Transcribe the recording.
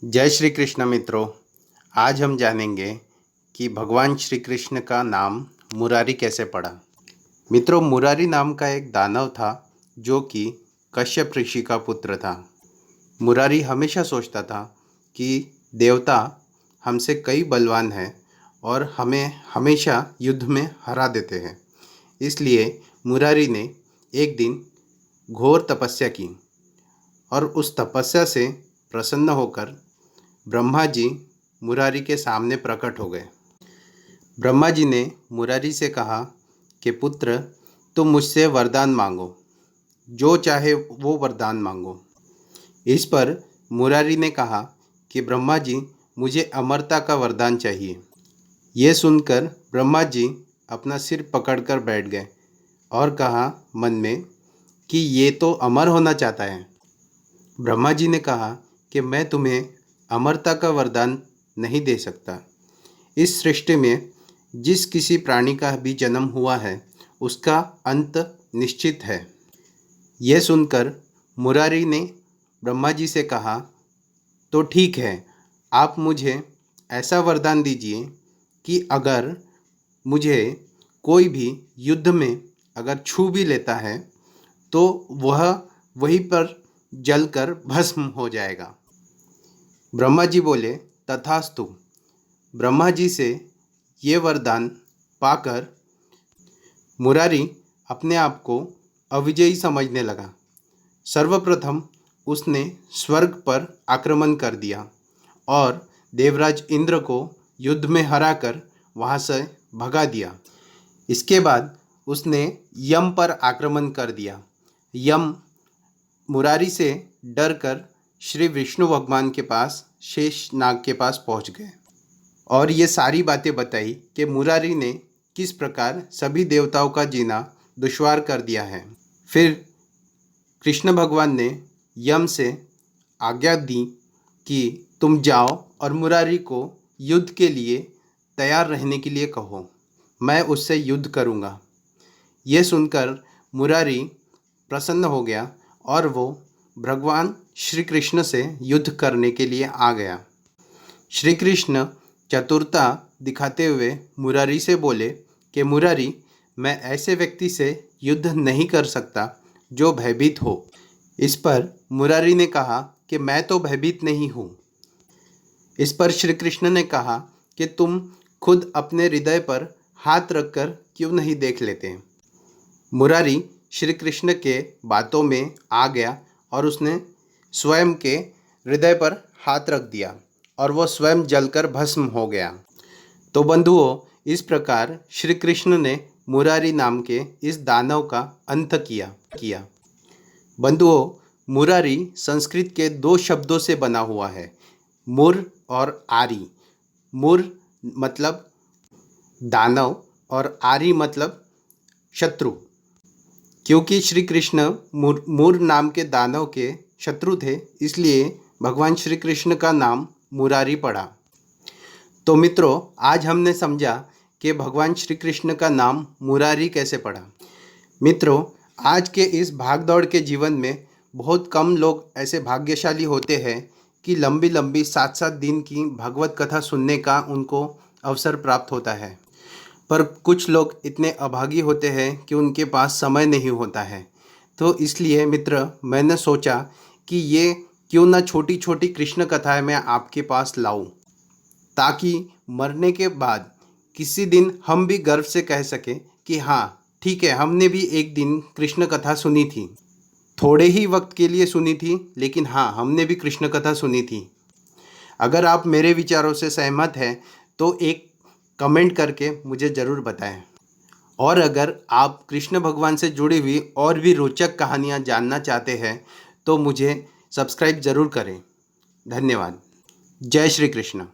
जय श्री कृष्ण मित्रों। आज हम जानेंगे कि भगवान श्री कृष्ण का नाम मुरारी कैसे पड़ा। मित्रों, मुरारी नाम का एक दानव था जो कि कश्यप ऋषि का पुत्र था। मुरारी हमेशा सोचता था कि देवता हमसे कई बलवान हैं और हमें हमेशा युद्ध में हरा देते हैं। इसलिए मुरारी ने एक दिन घोर तपस्या की और उस तपस्या से प्रसन्न होकर ब्रह्मा जी मुरारी के सामने प्रकट हो गए। ब्रह्मा जी ने मुरारी से कहा कि पुत्र, तुम मुझसे वरदान मांगो, जो चाहे वो वरदान मांगो। इस पर मुरारी ने कहा कि ब्रह्मा जी, मुझे अमरता का वरदान चाहिए। ये सुनकर ब्रह्मा जी अपना सिर पकड़कर बैठ गए और कहा मन में कि ये तो अमर होना चाहता है। ब्रह्मा जी ने कहा कि मैं तुम्हें अमरता का वरदान नहीं दे सकता। इस सृष्टि में जिस किसी प्राणी का भी जन्म हुआ है उसका अंत निश्चित है। यह सुनकर मुरारी ने ब्रह्मा जी से कहा, तो ठीक है, आप मुझे ऐसा वरदान दीजिए कि अगर मुझे कोई भी युद्ध में अगर छू भी लेता है तो वह वहीं पर जलकर भस्म हो जाएगा। ब्रह्मा जी बोले, तथास्तु। ब्रह्मा जी से ये वरदान पाकर मुरारी अपने आप को अविजयी समझने लगा। सर्वप्रथम उसने स्वर्ग पर आक्रमण कर दिया और देवराज इंद्र को युद्ध में हराकर वहाँ से भगा दिया। इसके बाद उसने यम पर आक्रमण कर दिया। यम मुरारी से डरकर श्री विष्णु भगवान के पास, शेष नाग के पास पहुंच गए और ये सारी बातें बताई कि मुरारी ने किस प्रकार सभी देवताओं का जीना दुश्वार कर दिया है। फिर कृष्ण भगवान ने यम से आज्ञा दी कि तुम जाओ और मुरारी को युद्ध के लिए तैयार रहने के लिए कहो, मैं उससे युद्ध करूँगा। ये सुनकर मुरारी प्रसन्न हो गया और वो भगवान श्री कृष्ण से युद्ध करने के लिए आ गया। श्री कृष्ण चतुरता दिखाते हुए मुरारी से बोले कि मुरारी, मैं ऐसे व्यक्ति से युद्ध नहीं कर सकता जो भयभीत हो। इस पर मुरारी ने कहा कि मैं तो भयभीत नहीं हूँ। इस पर श्री कृष्ण ने कहा कि तुम खुद अपने हृदय पर हाथ रखकर क्यों नहीं देख लेते। मुरारी श्री कृष्ण के बातों में आ गया और उसने स्वयं के हृदय पर हाथ रख दिया और वह स्वयं जलकर भस्म हो गया। तो बंधुओं, इस प्रकार श्री कृष्ण ने मुरारी नाम के इस दानव का अंत किया। बंधुओं, मुरारी संस्कृत के दो शब्दों से बना हुआ है, मुर और आरी। मुर मतलब दानव और आरी मतलब शत्रु। क्योंकि श्री कृष्ण मुर नाम के दानव के शत्रु थे, इसलिए भगवान श्री कृष्ण का नाम मुरारी पड़ा। तो मित्रों, आज हमने समझा कि भगवान श्री कृष्ण का नाम मुरारी कैसे पड़ा। मित्रों, आज के इस भागदौड़ के जीवन में बहुत कम लोग ऐसे भाग्यशाली होते हैं कि लंबी लंबी 7-7 दिन की भागवत कथा सुनने का उनको अवसर प्राप्त होता है। पर कुछ लोग इतने अभागी होते हैं कि उनके पास समय नहीं होता है। तो इसलिए मित्र, मैंने सोचा कि ये क्यों ना छोटी छोटी कृष्ण कथाएं मैं आपके पास लाऊं, ताकि मरने के बाद किसी दिन हम भी गर्व से कह सकें कि हाँ ठीक है, हमने भी एक दिन कृष्ण कथा सुनी थी। थोड़े ही वक्त के लिए सुनी थी, लेकिन हाँ, हमने भी कृष्ण कथा सुनी थी। अगर आप मेरे विचारों से सहमत हैं तो एक कमेंट करके मुझे ज़रूर बताएं। और अगर आप कृष्ण भगवान से जुड़ी हुई और भी रोचक कहानियाँ जानना चाहते हैं तो मुझे सब्सक्राइब ज़रूर करें। धन्यवाद। जय श्री कृष्ण।